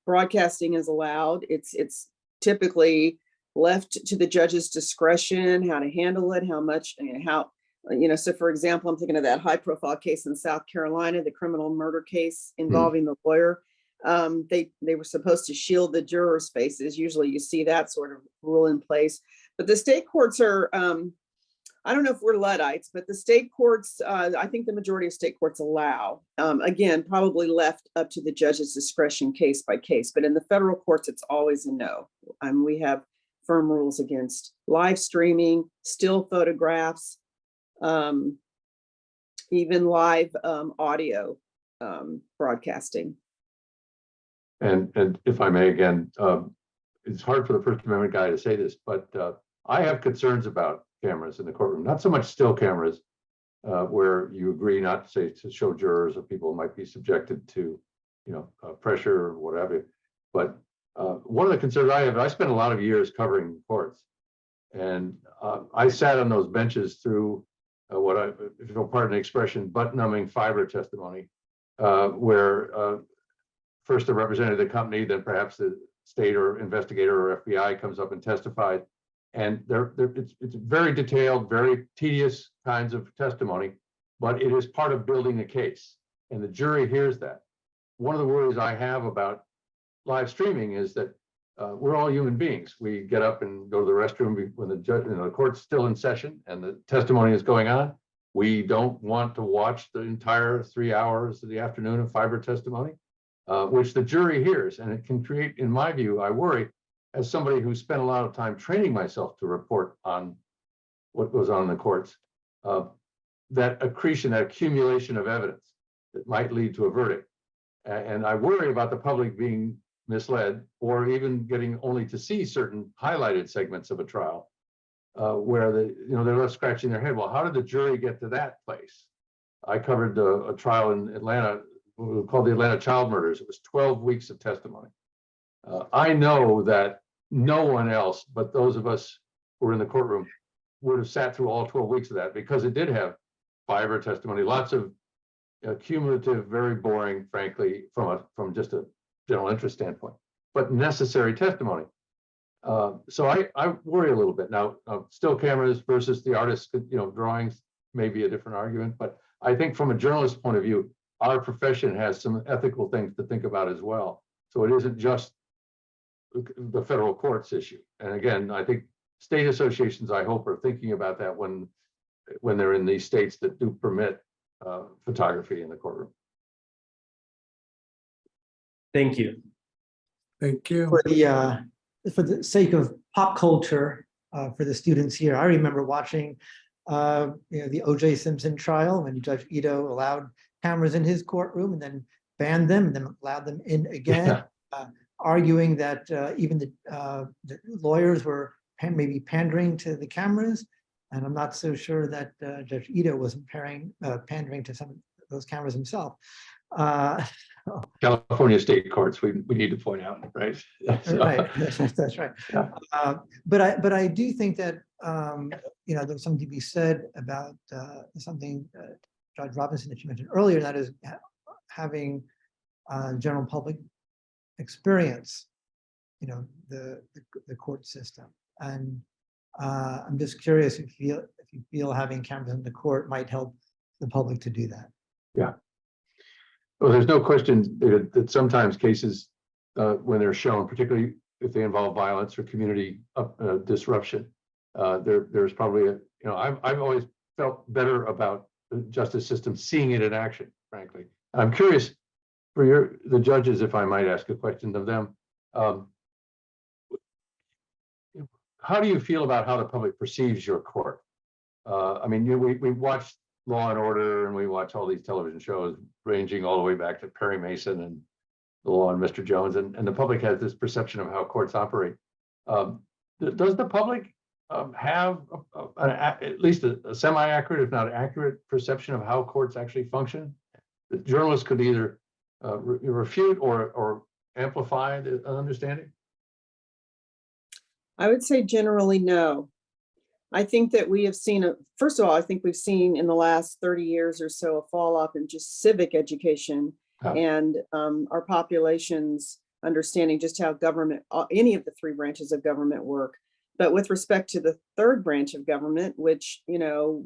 broadcasting is allowed. It's typically left to the judge's discretion, how to handle it, how much, so for example, I'm thinking of that high profile case in South Carolina, the criminal murder case involving the lawyer. They were supposed to shield the jurors' faces. Usually you see that sort of rule in place, but the state courts are, I don't know if we're Luddites, but the state courts, I think the majority of state courts allow, again, probably left up to the judge's discretion case by case, but in the federal courts, it's always a no. We have firm rules against live streaming, still photographs, even live audio broadcasting. And if I may, again, it's hard for the First Amendment guy to say this, but I have concerns about cameras in the courtroom, not so much still cameras, where you agree not to say to show jurors or people who might be subjected to, pressure or whatever. But one of the concerns I have, I spent a lot of years covering courts, and I sat on those benches through what I, if you'll pardon the expression, butt-numbing fiber testimony, where first the representative of the company, then perhaps the state or investigator or FBI comes up and testifies. And it's very detailed, very tedious kinds of testimony, but it is part of building a case. And the jury hears that. One of the worries I have about live streaming is that we're all human beings. We get up and go to the restroom when the judge, the court's still in session and the testimony is going on. We don't want to watch the entire 3 hours of the afternoon of fiber testimony, which the jury hears. And it can create, in my view, I worry, as somebody who spent a lot of time training myself to report on what goes on in the courts, that accretion, that accumulation of evidence that might lead to a verdict. And I worry about the public being misled or even getting only to see certain highlighted segments of a trial where they're left scratching their head. Well, how did the jury get to that place? I covered a trial in Atlanta called the Atlanta child murders. It was 12 weeks of testimony. I know that no one else but those of us who were in the courtroom would have sat through all 12 weeks of that, because it did have fiber testimony, lots of cumulative, very boring, frankly, from just a general interest standpoint, but necessary testimony. So I worry a little bit now. Still cameras versus the artist's, drawings may be a different argument, but I think from a journalist's point of view, our profession has some ethical things to think about as well. So it isn't just the federal courts issue. And again, I think state associations, I hope, are thinking about that when they're in these states that do permit photography in the courtroom. Thank you. Thank you. For the sake of pop culture, for the students here, I remember watching the O.J. Simpson trial when Judge Ito allowed cameras in his courtroom and then banned them and then allowed them in again, arguing that even the lawyers were maybe pandering to the cameras. And I'm not so sure that Judge Ito wasn't pandering to some of those cameras himself. California state courts, we need to point out, right? So, right, that's right. Yeah. But I do think that there's something to be said about something Judge Robinson that you mentioned earlier, and that is having general public experience, the court system. And I'm just curious if you feel having cameras in the court might help the public to do that. Yeah. Well, there's no question that sometimes cases, when they're shown, particularly if they involve violence or community disruption, there's probably I've always felt better about the justice system seeing it in action, frankly. I'm curious for the judges, if I might ask a question of them. How do you feel about how the public perceives your court? I mean, we watch Law and Order, and we watch all these television shows ranging all the way back to Perry Mason and The Law and Mr. Jones, and the public has this perception of how courts operate. Does the public have at least a semi-accurate, if not accurate, perception of how courts actually function? The journalists could either refute or amplify the understanding? I would say generally no. I think that we have seen first of all, I think we've seen in the last 30 years or so a fall off in just civic education and our population's understanding just how government, any of the three branches of government work. But with respect to the third branch of government, which, you know,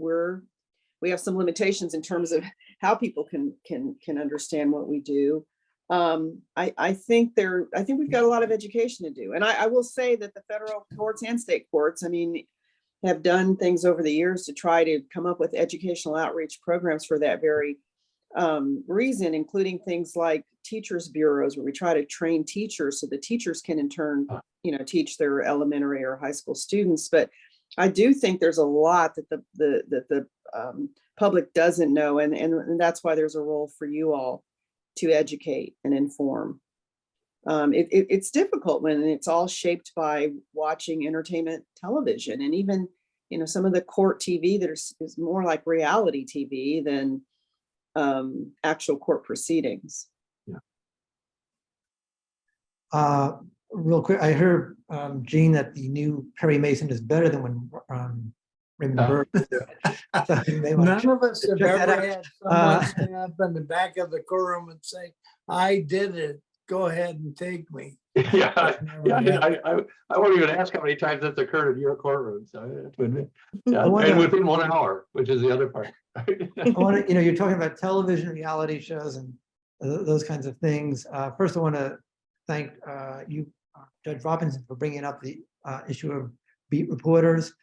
we have some limitations in terms of how people can understand what we do. I think we've got a lot of education to do. And I will say that the federal courts and state courts, I mean, have done things over the years to try to come up with educational outreach programs for that very reason, including things like teachers bureaus, where we try to train teachers so the teachers can in turn, you know, teach their elementary or high school students. But I do think there's a lot that the public doesn't know, and that's why there's a role for you all to educate and inform. It's difficult when it's all shaped by watching entertainment television, and even, you know, some of the court TV that is more like reality TV than actual court proceedings. Real quick, I heard, Gene, that the new Perry Mason is better than when Raymond Burke. So you may wanna None of us have check that ever out. had someone stand up in the back of the courtroom and say, I did it. Go ahead and take me. Yeah, That's never happened. I won't even ask how many times that's occurred in your courtroom, so I have to admit. Yeah, I wanna- and within 1 hour, which is the other part. I want to, you know, you're talking about television reality shows and those kinds of things. First, I want to thank you, Judge Robinson, for bringing up the issue of beat reporters.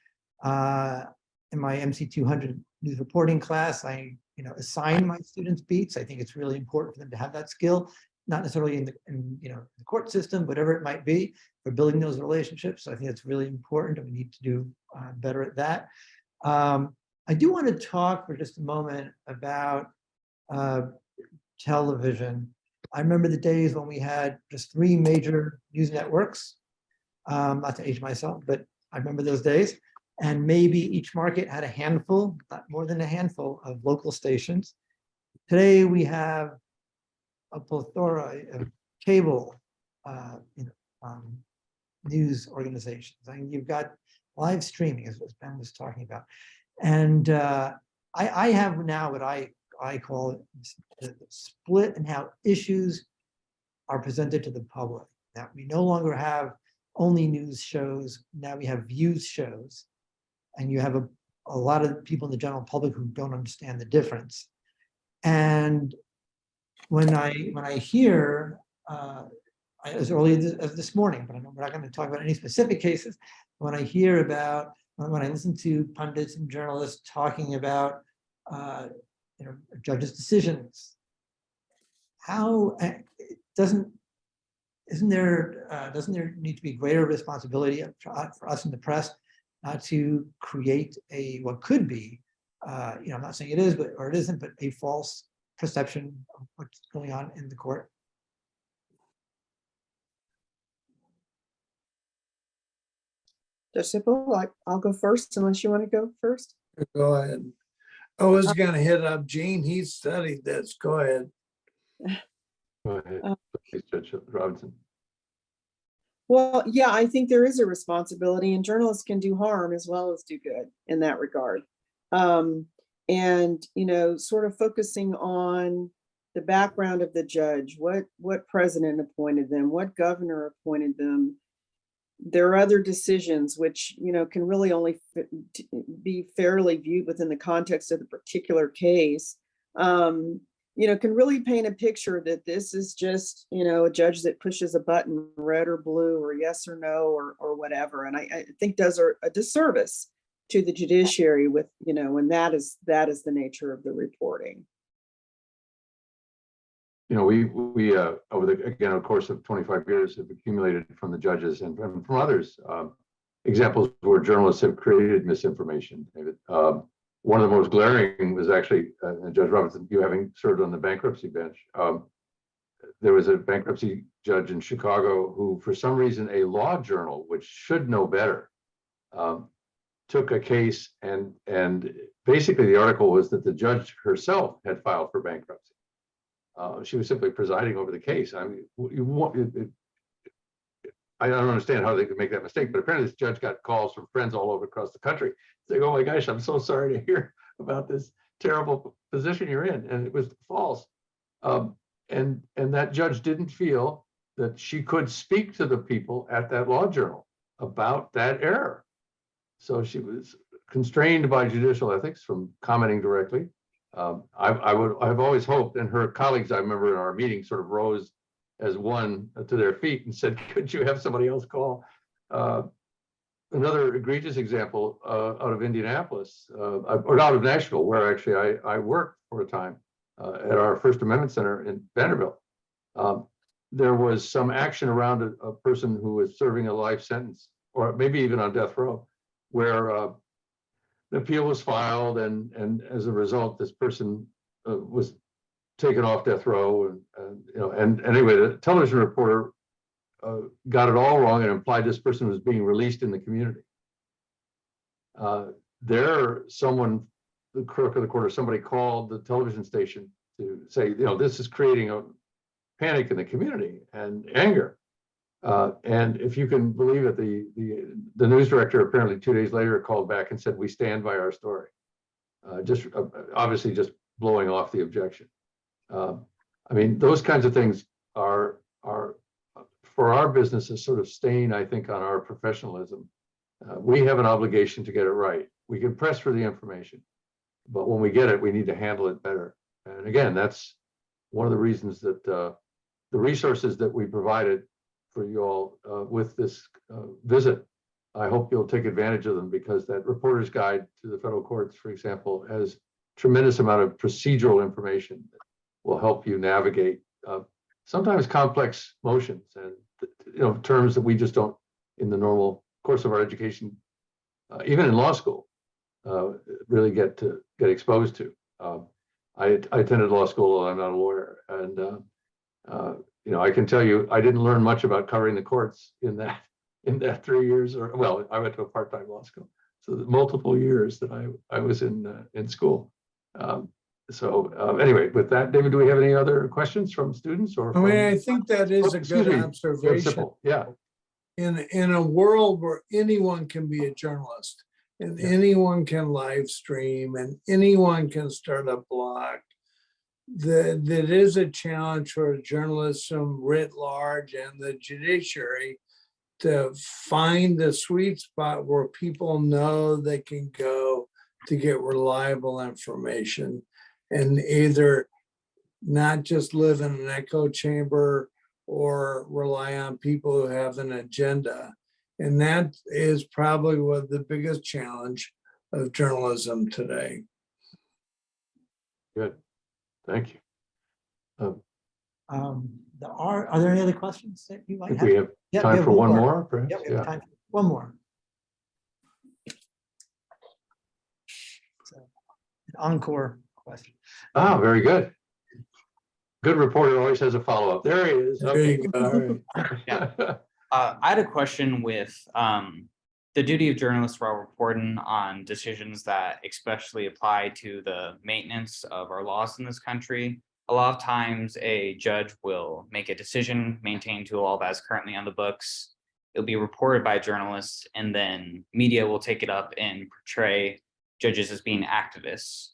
In my MC 200 news reporting class, I, you know, assign my students beats. I think it's really important for them to have that skill, not necessarily in you know, the court system, whatever it might be, for building those relationships. So I think it's really important, and we need to do better at that. I do want to talk for just a moment about television. I remember the days when we had just 3 major news networks. Not to age myself, but I remember those days. And maybe each market had a handful, not more than a handful, of local stations. Today we have a plethora of cable news organizations. I mean, you've got live streaming, as Ben was talking about. And I have now what I call it the split in how issues are presented to the public. Now, we no longer have only news shows. Now we have views shows. And you have a lot of people in the general public who don't understand the difference. And when I hear, as early as this morning, but we're not going to talk about any specific cases. When I hear about, when I listen to pundits and journalists talking about, you know, judges' decisions, how doesn't there need to be greater responsibility for us in the press to create what could be, you know, I'm not saying it is, or it isn't, but a false perception of what's going on in the court? Judge Sippel, I'll go first unless you want to go first. Go ahead. I was gonna hit up Gene. He studied this. Go ahead. Go ahead, please, Judge Robinson. Well, yeah, I think there is a responsibility, and journalists can do harm as well as do good in that regard. And, you know, sort of focusing on the background of the judge, what president appointed them, what governor appointed them. There are other decisions which, you know, can really only be fairly viewed within the context of the particular case. You know, can really paint a picture that this is just, you know, a judge that pushes a button, red or blue, or yes or no, or whatever. And I think does a disservice to the judiciary with, you know, and that is the nature of the reporting. You know, we over the, again, of course of 25 years have accumulated from the judges and from others, examples where journalists have created misinformation. David. One of the most glaring was actually, Judge Robinson, you having served on the bankruptcy bench. There was a bankruptcy judge in Chicago who, for some reason, a law journal, which should know better, took a case and basically the article was that the judge herself had filed for bankruptcy. She was simply presiding over the case. I mean, I don't understand how they could make that mistake, but apparently this judge got calls from friends all over across the country saying, "Oh my gosh, I'm so sorry to hear about this terrible position you're in," and it was false. And that judge didn't feel that she could speak to the people at that law journal about that error. So she was constrained by judicial ethics from commenting directly. I've always hoped, and her colleagues, I remember in our meeting, sort of rose as one to their feet and said, "Could you have somebody else call?" Another egregious example out of Indianapolis, or out of Nashville, where actually I worked for a time at our First Amendment Center in Vanderbilt. There was some action around a person who was serving a life sentence, or maybe even on death row, where the appeal was filed, and as a result, this person was taken off death row, and anyway, the television reporter got it all wrong and implied this person was being released in the community. Someone, the clerk of the court or somebody, called the television station to say, this is creating a panic in the community and anger. And if you can believe it, the news director apparently 2 days later called back and said, "We stand by our story." Obviously just blowing off the objection. I mean, those kinds of things are for our business a sort of stain, I think, on our professionalism. We have an obligation to get it right. We can press for the information, but when we get it, we need to handle it better. And again, that's one of the reasons that the resources that we provided for you all with this visit, I hope you'll take advantage of them, because that reporter's guide to the federal courts, for example, has tremendous amount of procedural information that will help you navigate sometimes complex motions and terms that we just don't, in the normal course of our education, even in law school, really get exposed to. I attended law school, I'm not a lawyer, and I can tell you I didn't learn much about covering the courts in that 3 years, or well, I went to a part-time law school, so the multiple years that I was in school. Anyway, with that, David, do we have any other questions from students or? I think that is a good Very observation. simple. Yeah. In a world where anyone can be a journalist and anyone can live stream and anyone can start a blog, that is a challenge for journalism writ large and the judiciary to find the sweet spot where people know they can go to get reliable information, and either not just live in an echo chamber or rely on people who have an agenda. And that is probably what the biggest challenge of journalism today. Good. Thank you. Are there any other questions that you I might think have? we have Yeah, time for one more, perhaps. Yep, we have time for one more. So, an encore question. Ah, very good. Good reporter always has a follow-up. There he is. There you go. All right. Yeah. I had a question with the duty of journalists while reporting on decisions that especially apply to the maintenance of our laws in this country. A lot of times a judge will make a decision, maintain to a law that's currently on the books. It'll be reported by journalists, and then media will take it up and portray judges as being activists.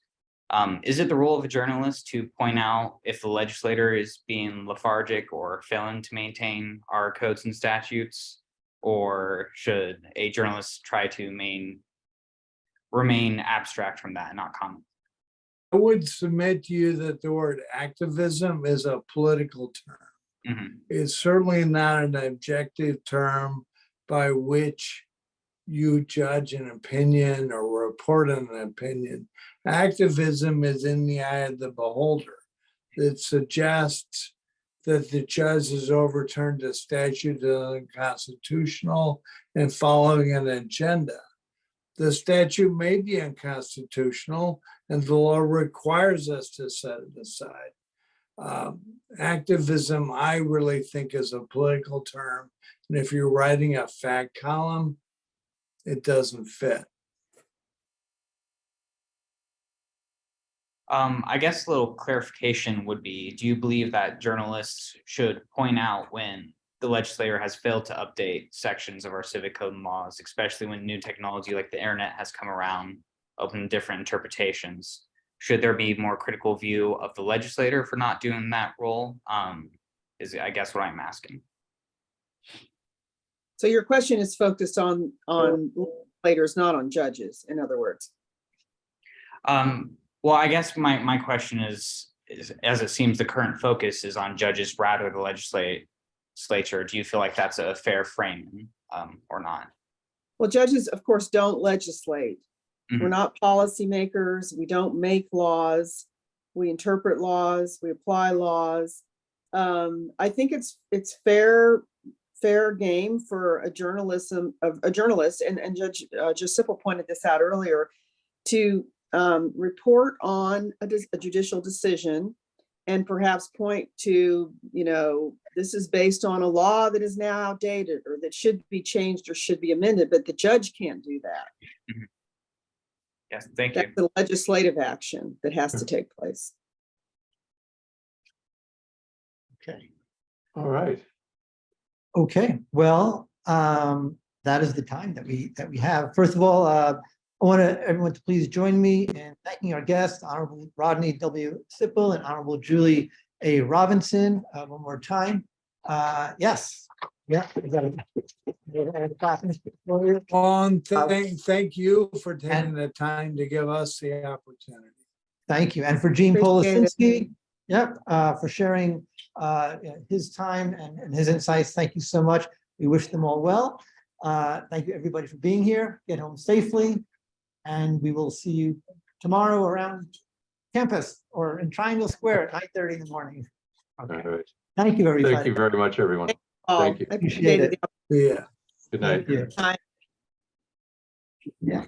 Is it the role of a journalist to point out if the legislator is being lethargic or failing to maintain our codes and statutes, or should a journalist try to remain abstract from that and not comment? I would submit to you that the word activism is a political term. Mm-hmm. It's certainly not an objective term by which you judge an opinion or report on an opinion. Activism is in the eye of the beholder. It suggests that the judge has overturned a statute unconstitutional and following an agenda. The statute may be unconstitutional and the law requires us to set it aside. Activism, I really think, is a political term. And if you're writing a fact column, it doesn't fit. I guess a little clarification would be, do you believe that journalists should point out when the legislator has failed to update sections of our civic code and laws, especially when new technology like the internet has come around, open different interpretations? Should there be more critical view of the legislator for not doing that role? Is I guess what I'm asking. So your question is focused on legislators, not on judges, in other words. Well, I guess my question is, as it seems the current focus is on judges rather than the legislature, do you feel like that's a fair framing or not? Well, judges, of course, don't legislate. We're Mhm. not policymakers. We don't make laws. We interpret laws. We apply laws. I think it's fair game for a journalist, and Judge Sippel pointed this out earlier, to report on a judicial decision and perhaps point to, this is based on a law that is now outdated or that should be changed or should be amended, but the judge can't do that. Mhm. Yes, thank you. That's the legislative action that has to take place. Okay. All right. Okay, well, that is the time that we have. First of all, I want everyone to please join me in thanking our guests, Honorable Rodney W. Sippel and Honorable Julie A. Robinson, one more time. Yes. Yeah. Vaughn, thank you for taking the time to give us the opportunity. Thank you. And for Gene Appreciate it. Policinski, yep, for sharing his time and his insights. Thank you so much. We wish them all well. Thank you, everybody, for being here. Get home safely. And we will see you tomorrow around campus or in Triangle Square at 9:30 in the morning. Okay. All right. Thank you, everybody. Thank you very much, everyone. Oh, Thank you. I Appreciate appreciated it. the Yeah. Good night. Thank you. time. Yeah.